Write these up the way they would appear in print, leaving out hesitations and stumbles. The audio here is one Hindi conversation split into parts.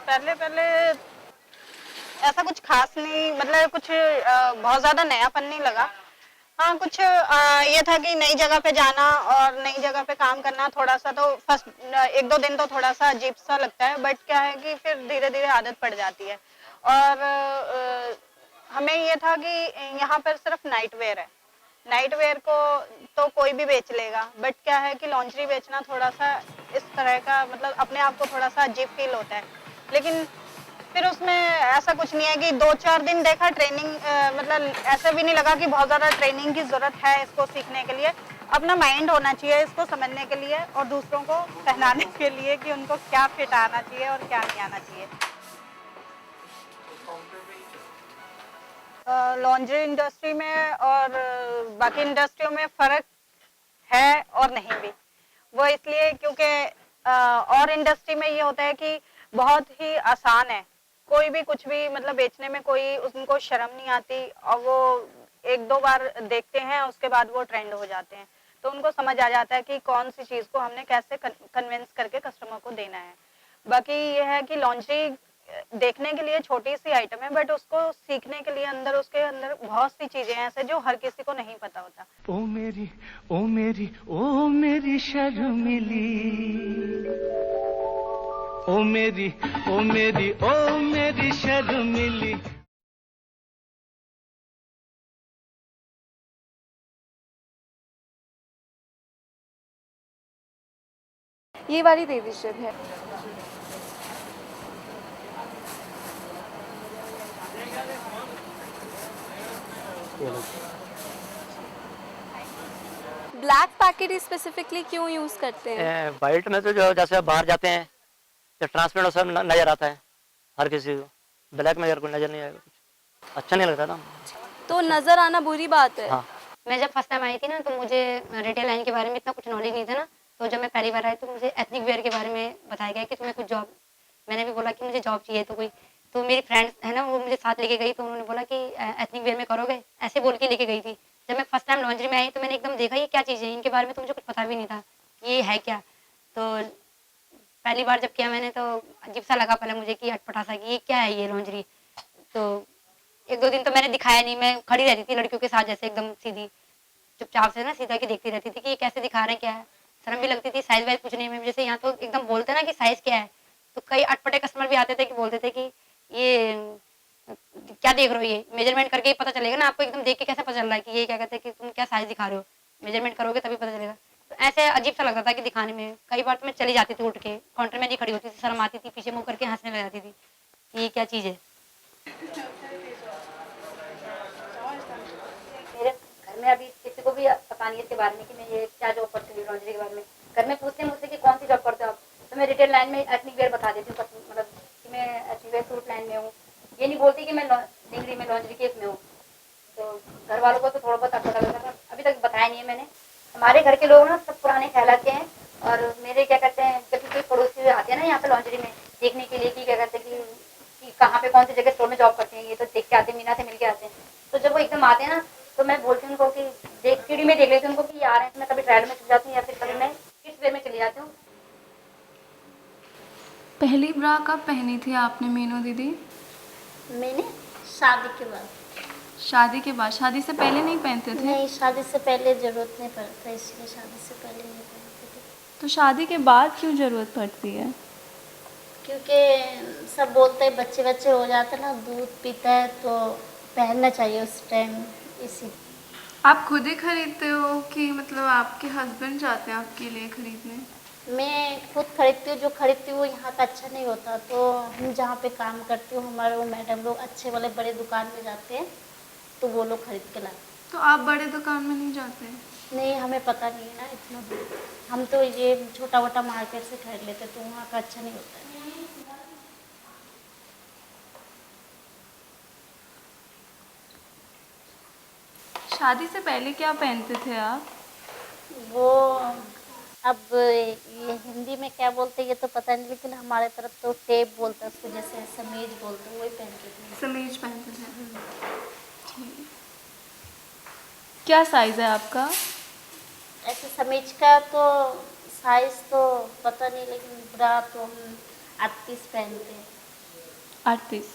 पहले पहले ऐसा कुछ खास नहीं, मतलब कुछ बहुत ज्यादा नयापन नहीं लगा। हाँ, कुछ ये था कि नई जगह पे जाना और नई जगह पे काम करना, थोड़ा सा तो फर्स्ट 1-2 दिन तो थोड़ा सा अजीब सा लगता है, बट क्या है कि फिर धीरे धीरे आदत पड़ जाती है। और हमें ये था कि यहाँ पर सिर्फ नाइट वेयर है, नाइट वेयर को तो कोई भी बेच लेगा, बट क्या है कि लॉन्ड्री बेचना थोड़ा सा इस तरह का, मतलब अपने आप को थोड़ा सा अजीब फील होता है। लेकिन फिर उसमें ऐसा कुछ नहीं है कि 2-4 दिन देखा ट्रेनिंग, मतलब ऐसा भी नहीं लगा कि बहुत ज़्यादा ट्रेनिंग की ज़रूरत है इसको सीखने के लिए। अपना माइंड होना चाहिए इसको समझने के लिए और दूसरों को पहनाने के लिए कि उनको क्या फिट आना चाहिए और क्या नहीं आना चाहिए। लॉन्ड्री इंडस्ट्री में और बाकी इंडस्ट्रियों में फ़र्क है और नहीं भी। वो इसलिए क्योंकि और इंडस्ट्री में ये होता है कि बहुत ही आसान है, कोई भी कुछ भी मतलब बेचने में कोई उनको शर्म नहीं आती, और वो 1-2 बार देखते हैं उसके बाद वो ट्रेंड हो जाते हैं, तो उनको समझ आ जाता है कि कौन सी चीज़ को हमने कैसे कन्विंस करके कस्टमर को देना है। बाकी ये है कि लॉन्ड्री देखने के लिए छोटी सी आइटम है, बट उसको सीखने के लिए अंदर उसके अंदर बहुत सी चीजें हैं ऐसे जो हर किसी को नहीं पता होता। ओ मेरी ओ मेरी ओ मेरी शर्मिली, ओ मेरी ओ मेरी ओ मेरी शर्मिली। ये वाली दे दीजिए है। ब्लैक पैकेट स्पेसिफिकली क्यों यूज करते हैं? वाइट में तो जो जैसे बाहर जाते हैं तो ट्रांसपेरेंट सब नजर आता है हर किसी को, ब्लैक में अगर कोई नजर नहीं आएगा, कुछ अच्छा नहीं लगता ना। तो नजर आना बुरी बात है। हाँ। मैं जब फर्स्ट टाइम आई थी ना, तो मुझे रिटेल लाइन के बारे में इतना कुछ नॉलेज नहीं था ना, तो जब मैं पहली बार आई तो मुझे एथनिक वेयर के बारे में बताया गया कि तुम्हें कुछ जॉब, मैंने भी बोला कि मुझे जॉब चाहिए, तो कोई तो मेरी फ्रेंड्स है ना वो मुझे साथ लेके गई, तो उन्होंने बोला कि एथनिक वेयर में करोगे, ऐसे बोल के लेके गई थी। जब मैं फर्स्ट टाइम लॉन्ड्री में आई तो मैंने एकदम देखा ये क्या चीज़ है, इनके बारे में तो मुझे कुछ पता भी नहीं था ये है क्या। तो पहली बार जब किया मैंने तो अजीब सा लगा पहले मुझे कि अटपटा सा कि ये क्या है ये लॉन्ड्री। तो 1-2 दिन तो मैंने दिखाया नहीं, मैं खड़ी रहती थी लड़कियों के साथ जैसे एकदम सीधी चुपचाप से ना सीधा के देखती रहती थी कि ये कैसे दिखा रहे हैं क्या है। शर्म भी लगती थी साइज वाइज पूछने में, जैसे यहाँ तो एकदम बोलते ना कि साइज क्या है, तो कई अटपटे कस्टमर भी आते थे कि बोलते थे कि ये क्या देख रहे हो, ये मेजरमेंट करके ही पता चलेगा ना आपको, एकदम देख के कैसे पता चल रहा है कि ये क्या कहते हैं कि तुम क्या साइज दिखा रहे हो, मेजरमेंट करोगे तभी पता चलेगा। तो ऐसे अजीब सा लगता था कि दिखाने में, कई बार तो मैं चली जाती थी उठ के, काउंटर में नहीं खड़ी होती थी, शर्म आती थी, पीछे मुँह करके हंसने लग जाती थी ये क्या चीज़ है। मेरे घर में अभी किसी को भी पता नहीं है इसके बारे में कि मैं ये क्या जॉब करती हूँ लॉन्ड्री के बारे में। घर में पूछते हैं मुझसे कि कौन सी जॉब करते हो आप, तो मैं रिटेल लाइन में एथनिक वेयर बता देती हूँ, मतलब कि मैं एथनिक वेयर सूट लाइन में हूँ, ये नहीं बोलती कि मैं डिग्री में लॉन्ड्री केस में हूँ। तो घर वालों को तो थोड़ा बहुत पता लगा था, अभी तक बताया नहीं है मैंने। हमारे घर के लोग ना सब पुराने कहलाते हैं, और मेरे क्या कहते हैं जब कोई पड़ोसी आते हैं ना यहाँ पे लॉन्ड्री में देखने के लिए कि क्या कहते हैं कि कहाँ पे कौन सी जगह स्टोर में जॉब करते हैं, ये तो देख के आते हैं, मीना से मिल के आते हैं, तो जब वो एकदम आते हैं ना तो तो मैं बोलती हूँ उनको कि देख सीढ़ी में देख लेती हूँ उनको कि ये आ रहे हैं, तो मैं कभी ट्रायल में चली जाती हूँ या फिर कभी मैं किड्स वेयर में चली जाती हूँ। पहली ब्रा कब पहनी थी आपने मीनू दीदी? मैंने शादी के बाद। शादी के बाद? शादी से पहले नहीं पहनते थे? नहीं, शादी से पहले ज़रूरत नहीं पड़ता, इसलिए शादी से पहले नहीं पहनती थी। तो शादी के बाद क्यों ज़रूरत पड़ती है? क्योंकि सब बोलते हैं बच्चे बच्चे हो जाते हैं ना, दूध पीता है तो पहनना चाहिए उस टाइम, इसी। आप खुद ही खरीदते हो कि मतलब आपके हस्बैंड जाते हैं आपके लिए खरीदने? मैं खुद खरीदती हूँ, जो खरीदती हूँ वो यहाँ का अच्छा नहीं होता, तो हम जहाँ पे काम करती हूँ हमारे वो मैडम लोग अच्छे वाले बड़े दुकान में जाते हैं, तो वो लोग खरीद के लाते हैं। तो आप बड़े दुकान में नहीं जाते? नहीं, हमें पता नहीं है ना इतना दूर, हम तो ये छोटा मोटा मार्केट से खरीद लेते, तो वहाँ का अच्छा नहीं होता है। शादी से पहले क्या पहनते थे आप? वो अब ये हिंदी में क्या बोलते हैं ये तो पता नहीं, लेकिन हमारे तरफ तो टेप बोलते हैं उसको, जैसे समीज बोलते हैं, वही पहनते थे। समीज पहनते थे। ठीक। क्या साइज़ है आपका? ऐसे समीज का तो साइज तो पता नहीं, लेकिन ब्रा तो हम 38 पहनते हैं। 38।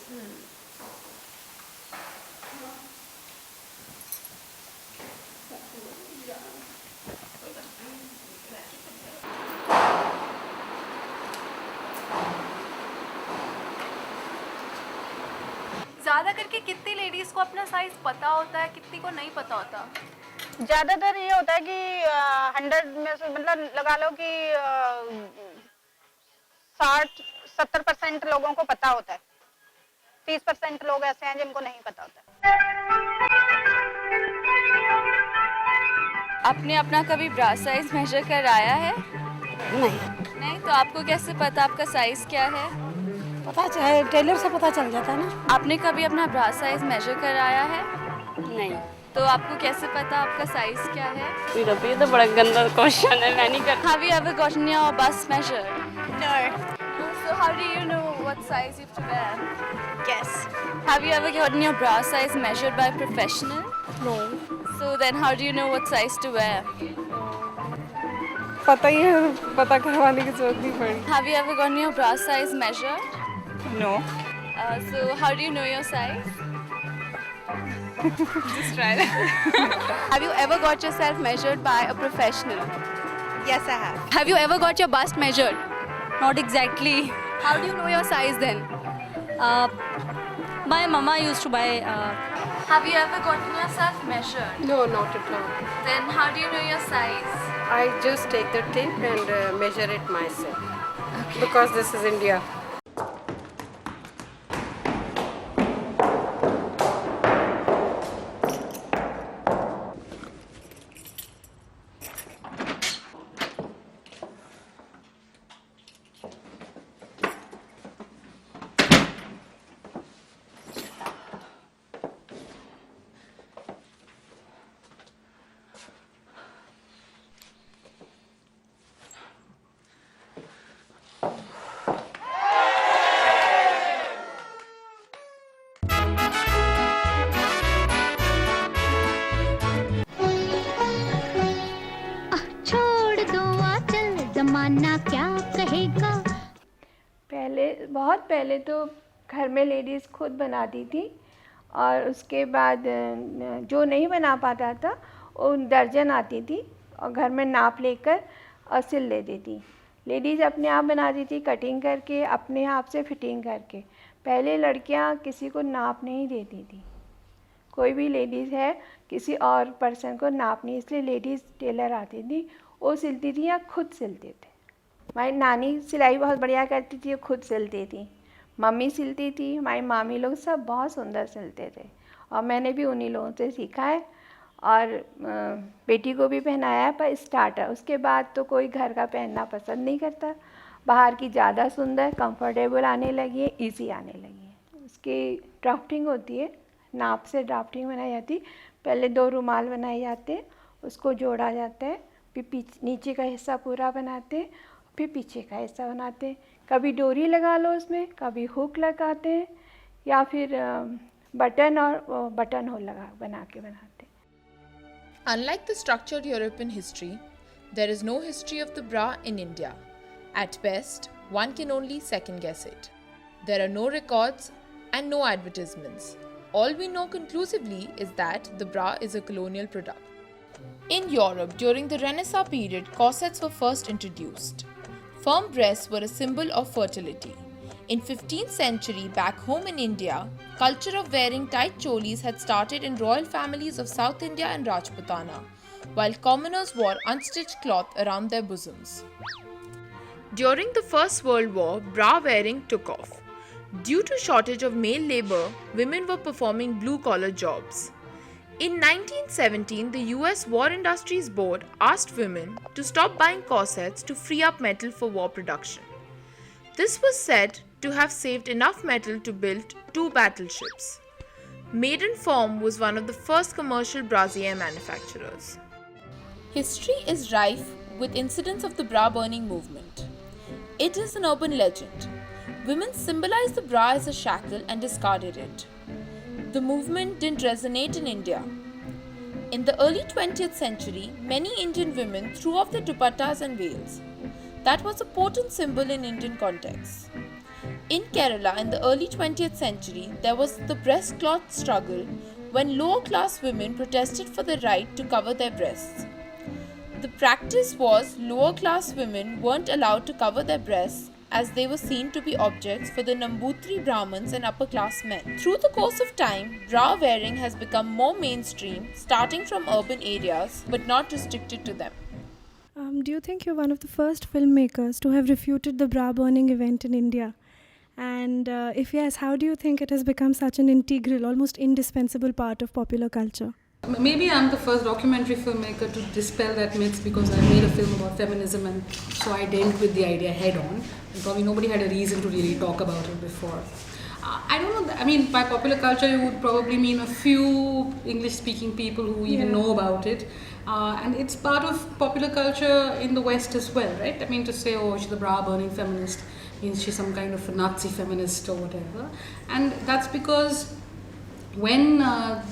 ज़्यादा करके कितनी लेडीज़ को अपना साइज़ पता होता है, कितनी को नहीं पता होता? ज्यादातर ये होता है कि 100 में से मतलब लगा लो कि 60-70% लोगों को पता होता है, 30% लोग ऐसे हैं जिनको नहीं पता होता है। आपने अपना कभी ब्रा साइज़ मेजर कराया है? नहीं, नहीं, तो आपको कैसे पता आपका साइज़ क्या है? पता चले टेलर से पता चल जाता है ना। आपने कभी अपना ब्रा साइज़ मेजर कराया है? नहीं, तो आपको कैसे पता आपका साइज़ क्या है? ये तो बड़ा गंदा क्वेश्चन है, मैं नहीं करती। Have you ever gotten your bust measured? No. So how do you know what size you have to wear? Yes. Have you ever gotten your bra size measured by a professional? No, So then how do you know what size to wear? पता ही है, पता करवाने की जरूरत नहीं पड़ी। Have you ever gotten your bra size measured? No, So how do you know your size? Just try that. Have you ever got yourself measured by a professional? Yes, I have. Have you ever got your bust measured? Not exactly. How do you know your size then? My mama used to buy. Have you ever gotten yourself measured? no, not at all. Then how do you know your size? I just take the tape and measure it myself. Because this is India. छोड़ दो आंचल, जमाना क्या कहेगा। पहले, बहुत पहले तो घर में लेडीज़ खुद बनाती थी, और उसके बाद जो नहीं बना पाता था वो दर्जन आती थी और घर में नाप लेकर और सिल देती थी। लेडीज़ अपने आप बनाती थी, कटिंग करके, अपने आप से फिटिंग करके। पहले लड़कियां किसी को नाप नहीं देती थी, कोई भी लेडीज़ है किसी और पर्सन को नाप नहीं, इसलिए लेडीज़ टेलर आती थी, वो सिलती थी या खुद सिलते थे। हमारी नानी सिलाई बहुत बढ़िया करती थी, वो खुद सिलती थी। मम्मी सिलती थी, हमारी मामी लोग सब बहुत सुंदर सिलते थे, और मैंने भी उन्हीं लोगों से सीखा है, और बेटी को भी पहनाया है, पर स्टार्टर। उसके बाद तो कोई घर का पहनना पसंद नहीं करता, बाहर की ज़्यादा सुंदर कंफर्टेबल आने लगी है, ईजी आने लगी है। उसकी ड्राफ्टिंग होती है, नाप से ड्राफ्टिंग बनाई जाती है। पहले 2 रुमाल बनाए जाते हैं, उसको जोड़ा जाता है, फिर नीचे का हिस्सा पूरा बनाते हैं, फिर पीछे का हिस्सा बनाते हैं। कभी डोरी लगा लो उसमें, कभी हुक लगाते हैं, या फिर बटन और बटन होल बना के बनाते हैं। Unlike the structured European history, there is no history of the bra in India. At best, one can only second guess it. There are no records and no advertisements. All we know conclusively is that the bra is a colonial product. In Europe, during the Renaissance period, corsets were first introduced. Firm breasts were a symbol of fertility. In 15th century, back home in India, culture of wearing tight cholis had started in royal families of South India and Rajputana, while commoners wore unstitched cloth around their bosoms. During the First World War, bra wearing took off. Due to shortage of male labor, women were performing blue-collar jobs. In 1917, the US War Industries Board asked women to stop buying corsets to free up metal for war production. This was said to have saved enough metal to build 2 battleships. Maidenform was one of the first commercial brassiere manufacturers. History is rife with incidents of the bra burning movement. It is an urban legend. Women symbolized the bra as a shackle and discarded it. The movement didn't resonate in India. In the early 20th century, many Indian women threw off their dupattas and veils. That was a potent symbol in Indian context. In Kerala in the early 20th century, there was the breast cloth struggle when lower class women protested for the right to cover their breasts. The practice was lower class women weren't allowed to cover their breasts as they were seen to be objects for the Nambutri Brahmins and upper class men. Through the course of time, bra wearing has become more mainstream, starting from urban areas, but not restricted to them. Do you think you're one of the first filmmakers to have refuted the bra burning event in India? And if yes, how do you think it has become such an integral, almost indispensable part of popular culture? Maybe I'm the first documentary filmmaker to dispel that myth because I made a film about feminism and so I dealt with the idea head on. And probably nobody had a reason to really talk about it before. I don't know, I mean by popular culture you would probably mean a few English speaking people who even know about it. And it's part of popular culture in the West as well, right? I mean to say, oh, she's a bra burning feminist means she's some kind of a Nazi feminist or whatever. And that's because when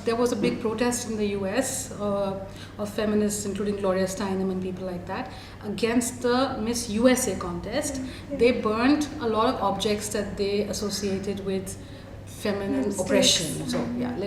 there was a big protest in the US of feminists, including Gloria Steinem and people like that, against the Miss USA contest, they burnt a lot of objects that they associated with feminine oppression. So, yeah,